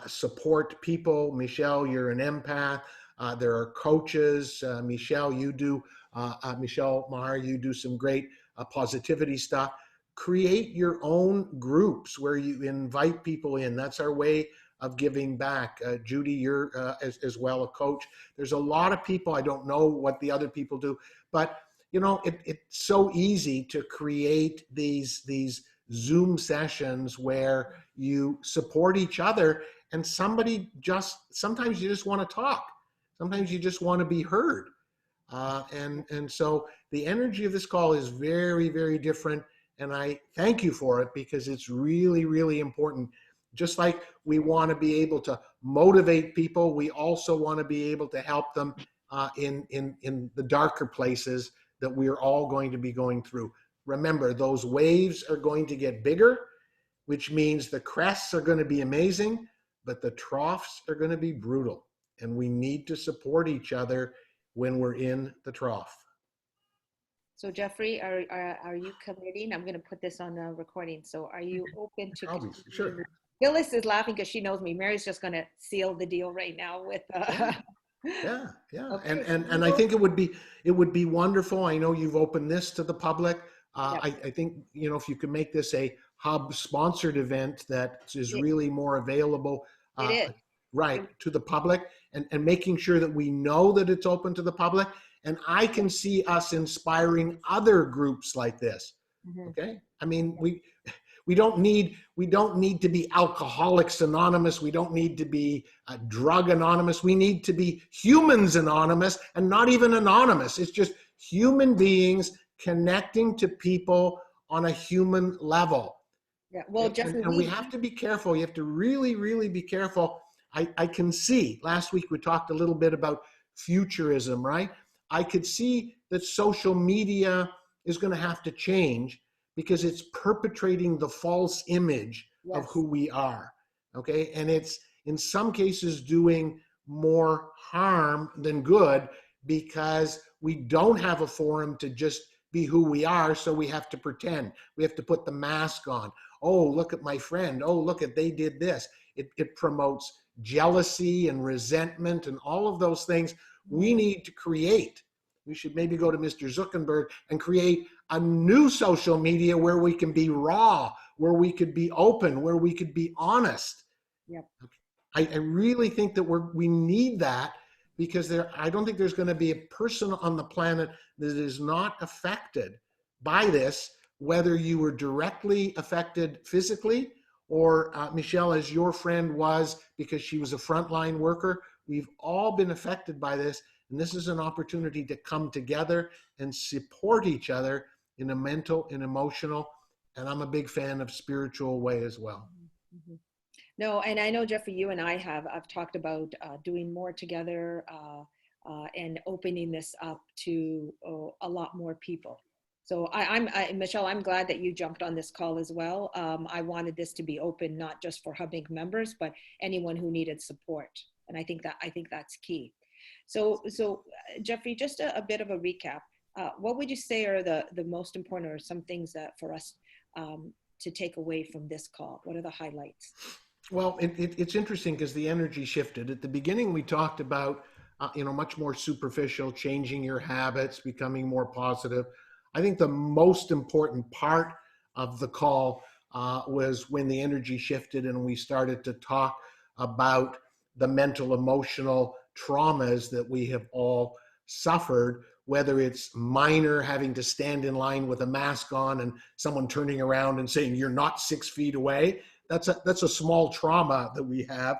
support people. Michelle, you're an empath. There are coaches. Michelle, you do, Michelle Maher, you do some great positivity stuff. Create your own groups where you invite people in. That's our way of giving back. Judy, you're as well a coach. There's a lot of people. I don't know what the other people do, but it's so easy to create these Zoom sessions where you support each other, and sometimes you just want to talk. Sometimes you just want to be heard. And so the energy of this call is very, very different. And I thank you for it, because it's really, really important. Just like we want to be able to motivate people, we also want to be able to help them in the darker places that we are all going to be going through. Remember, those waves are going to get bigger, which means the crests are going to be amazing, but the troughs are going to be brutal. And we need to support each other when we're in the trough. So Jeffrey, are you committing? I'm going to put this on the recording. So are you open to? Sure. Phyllis is laughing because she knows me. Mary's just going to seal the deal right now with. Yeah. Okay. And I think it would be wonderful. I know you've opened this to the public. I think if you could make this a H.U.B sponsored event that is really more available. It is. Right, to the public, and making sure that we know that it's open to the public. And I can see us inspiring other groups like this. Mm-hmm. Okay. We don't need to be Alcoholics Anonymous. We don't need to be Drug Anonymous. We need to be Humans Anonymous, and not even anonymous. It's just human beings connecting to people on a human level. Yeah. Well, Jeffrey, and we have to be careful. You have to really, really be careful. I can see, last week we talked a little bit about futurism, right? I could see that social media is going to have to change, because it's perpetrating the false image of who we are, okay? And it's in some cases doing more harm than good, because we don't have a forum to just be who we are, so we have to pretend. We have to put the mask on. Oh, look at my friend. Oh, look at, they did this. It promotes jealousy and resentment and all of those things. We need to create. We should maybe go to Mr. Zuckerberg and create a new social media where we can be raw, where we could be open, where we could be honest. Yep. I really think that we need that, because I don't think there's going to be a person on the planet that is not affected by this, whether you were directly affected physically or Michelle, as your friend was, because she was a frontline worker. We've all been affected by this, and this is an opportunity to come together and support each other in a mental and emotional, and I'm a big fan of spiritual way as well. Mm-hmm. No, and I know, Jeffrey, you and I've talked about doing more together and opening this up to a lot more people. So Michelle, I'm glad that you jumped on this call as well. I wanted this to be open, not just for H.U.B members, but anyone who needed support. And I think that's key. So Jeffrey, just a bit of a recap. What would you say are the most important, or some things that for us to take away from this call? What are the highlights? Well, it's interesting because the energy shifted. At the beginning, we talked about, much more superficial, changing your habits, becoming more positive. I think the most important part of the call was when the energy shifted and we started to talk about the mental, emotional traumas that we have all suffered, whether it's minor, having to stand in line with a mask on and someone turning around and saying, you're not 6 feet away. That's a small trauma that we have.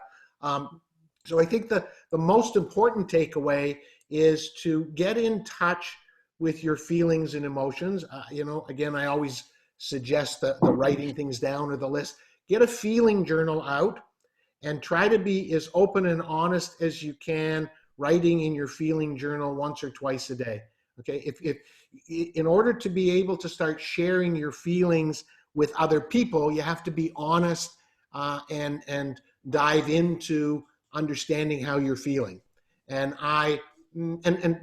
So I think the most important takeaway is to get in touch with your feelings and emotions. Again, I always suggest the writing things down or the list. Get a feeling journal out and try to be as open and honest as you can, writing in your feeling journal once or twice a day. Okay, if in order to be able to start sharing your feelings with other people, you have to be honest and dive into understanding how you're feeling. And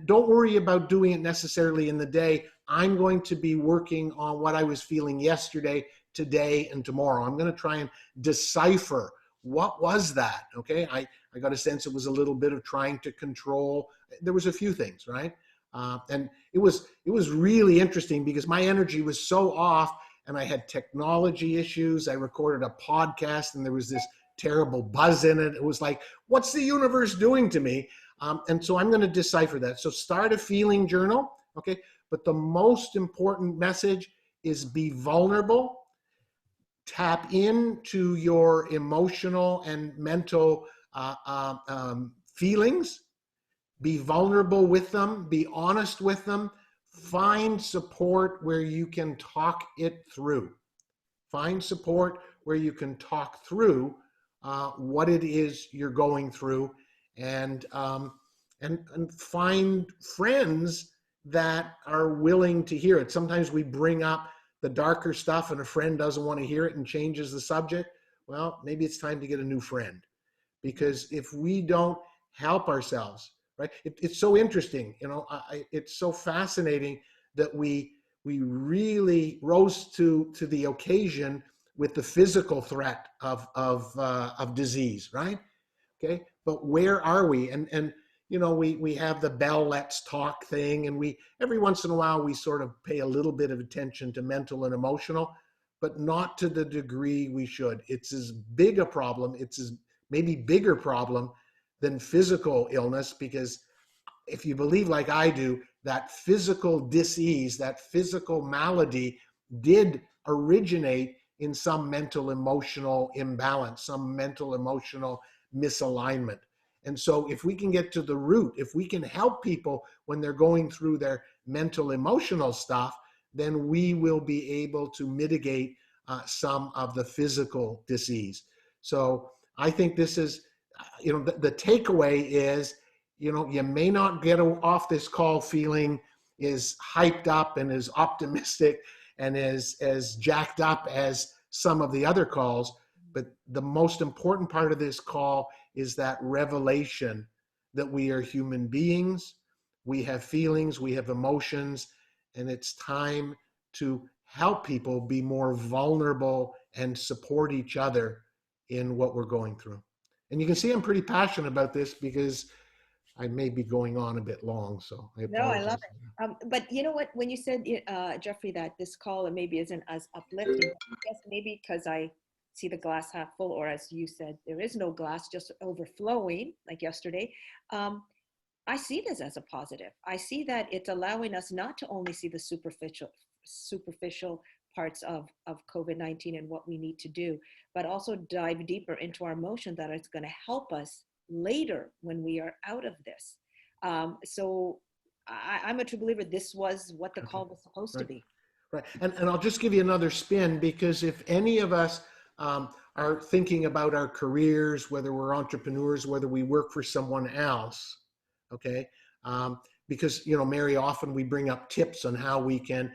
don't worry about doing it necessarily in the day. I'm going to be working on what I was feeling yesterday, today, and tomorrow. I'm going to try and decipher what was that. Okay, I got a sense it was a little bit of trying to control. There was a few things, right? And it was really interesting because my energy was so off, and I had technology issues. I recorded a podcast and there was this terrible buzz in it. It was like, what's the universe doing to me? And so I'm going to decipher that. So start a feeling journal, okay? But the most important message is be vulnerable. Tap into your emotional and mental feelings. Be vulnerable with them. Be honest with them. Find support where you can talk it through. Find support where you can talk through what it is you're going through, and find friends that are willing to hear it. Sometimes we bring up the darker stuff and a friend doesn't want to hear it and changes the subject. Well, maybe it's time to get a new friend, because if we don't help ourselves, right? It's so interesting, it's so fascinating that we really rose to the occasion with the physical threat of disease, right? Okay, but where are we? And we have the Bell Let's Talk thing, and we every once in a while we sort of pay a little bit of attention to mental and emotional, but not to the degree we should. It's as big a problem. It's as maybe bigger problem than physical illness, because if you believe like I do, that physical disease, that physical malady did originate in some mental emotional imbalance, some mental emotional misalignment. And so if we can get to the root, if we can help people when they're going through their mental emotional stuff, then we will be able to mitigate some of the physical disease. So I think this is, the takeaway is, you may not get off this call feeling as hyped up and as optimistic and as jacked up as some of the other calls, but the most important part of this call is that revelation that we are human beings, we have feelings, we have emotions, and it's time to help people be more vulnerable and support each other in what we're going through. And you can see I'm pretty passionate about this because I may be going on a bit long, so I No, I apologize. love it. But you know what, when you said, Jeffrey, that this call maybe isn't as uplifting, I guess maybe because I see the glass half full, or as you said, there is no glass, just overflowing, like yesterday. I see this as a positive. I see that it's allowing us not to only see the superficial parts of COVID-19 and what we need to do, but also dive deeper into our emotion that is going to help us later when we are out of this. So I'm a true believer this was what the call was supposed to be. Right. And I'll just give you another spin, because if any of us are thinking about our careers, whether we're entrepreneurs, whether we work for someone else, okay, because, you know, Mary, often we bring up tips on how we can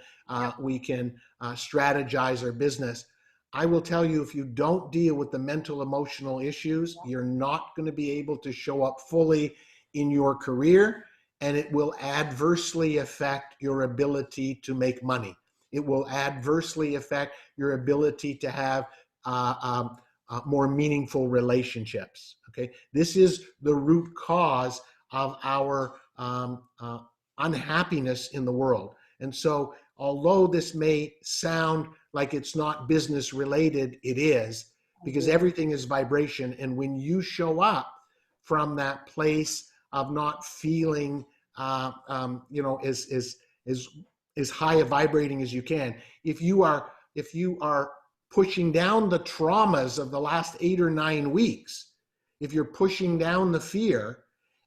strategize our business. I will tell you, if you don't deal with the mental, emotional issues, you're not going to be able to show up fully in your career, and it will adversely affect your ability to make money. It will adversely affect your ability to have more meaningful relationships. Okay, this is the root cause of our unhappiness in the world. And so, although this may sound like it's not business related, it is, because everything is vibration. And when you show up from that place of not feeling, you know, as high a vibrating as you can, if you are pushing down the traumas of the last 8 or 9 weeks, if you're pushing down the fear,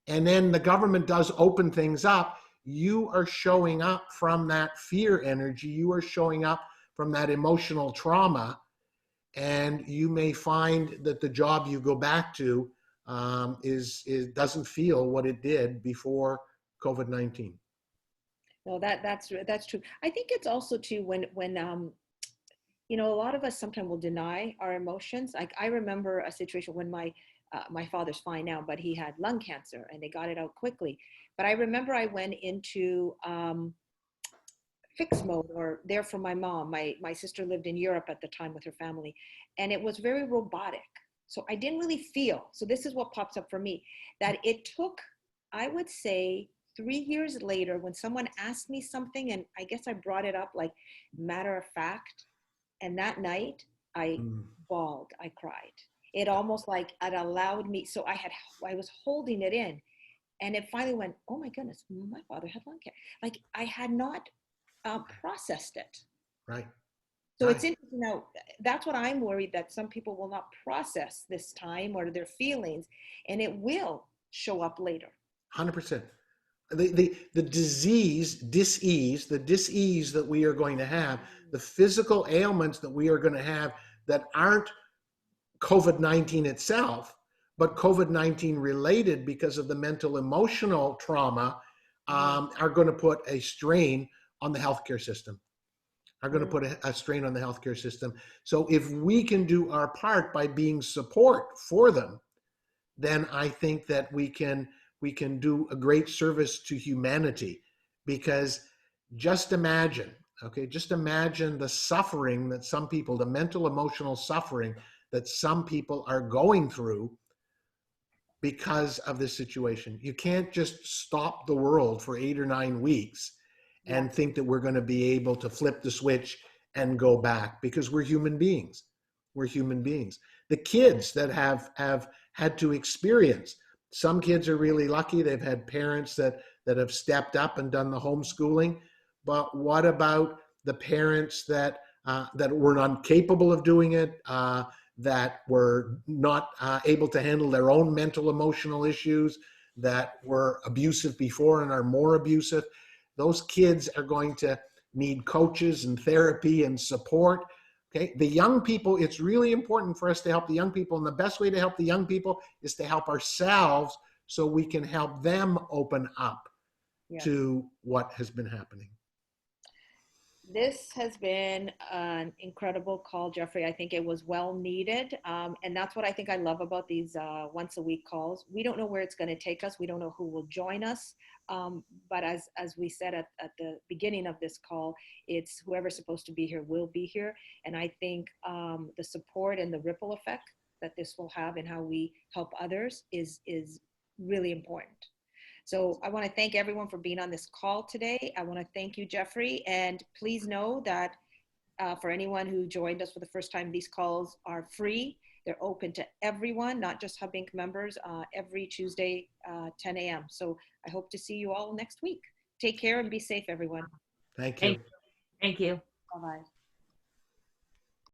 and then the government does open things up, you are showing up from that fear energy. You are showing up from that emotional trauma, and you may find that the job you go back to doesn't feel what it did before COVID-19. No, that's true. I think it's also too when you know, a lot of us sometimes will deny our emotions. Like I remember a situation when my father's fine now, but he had lung cancer and they got it out quickly. But I remember I went into fix mode, or there for my mom. My sister lived in Europe at the time with her family, and it was very robotic. So I didn't really feel. So this is what pops up for me, that it took, I would say, 3 years later when someone asked me something, and I guess I brought it up like matter of fact. And that night I bawled, I cried. It almost like it allowed me. So I was holding it in, and it finally went, oh my goodness, my father had lung cancer. Like I had not processed it. Right. So it's interesting now. That's what I'm worried, that some people will not process this time or their feelings, and it will show up later. 100%. The dis-ease that we are going to have, the physical ailments that we are going to have that aren't COVID-19 itself, but COVID-19 related because of the mental emotional trauma, are going to put a strain on the healthcare system. Are going to put a strain on the healthcare system. So if we can do our part by being support for them, then I think that we can do a great service to humanity. Because just imagine the suffering that some people, the mental emotional suffering that some people are going through because of this situation. You can't just stop the world for 8 or 9 weeks and think that we're going to be able to flip the switch and go back, because we're human beings. We're human beings. The kids that have had to experience, some kids are really lucky. They've had parents that have stepped up and done the homeschooling. But what about the parents that were incapable of doing it, that were not able to handle their own mental emotional issues, that were abusive before and are more abusive? Those kids are going to need coaches and therapy and support. Okay, the young people, it's really important for us to help the young people. And the best way to help the young people is to help ourselves, so we can help them open up to what has been happening. This has been an incredible call, Jeffrey. I think it was well needed. And that's what I think I love about these once a week calls. We don't know where it's going to take us. We don't know who will join us. But as we said at the beginning of this call, it's whoever's supposed to be here will be here. And I think the support and the ripple effect that this will have in how we help others is really important. So I want to thank everyone for being on this call today. I want to thank you, Jeffrey. And please know that for anyone who joined us for the first time, these calls are free. They're open to everyone, not just H.U.B Inc. members, every Tuesday, 10 a.m. So I hope to see you all next week. Take care and be safe, everyone. Thank you. Thank you. Bye-bye.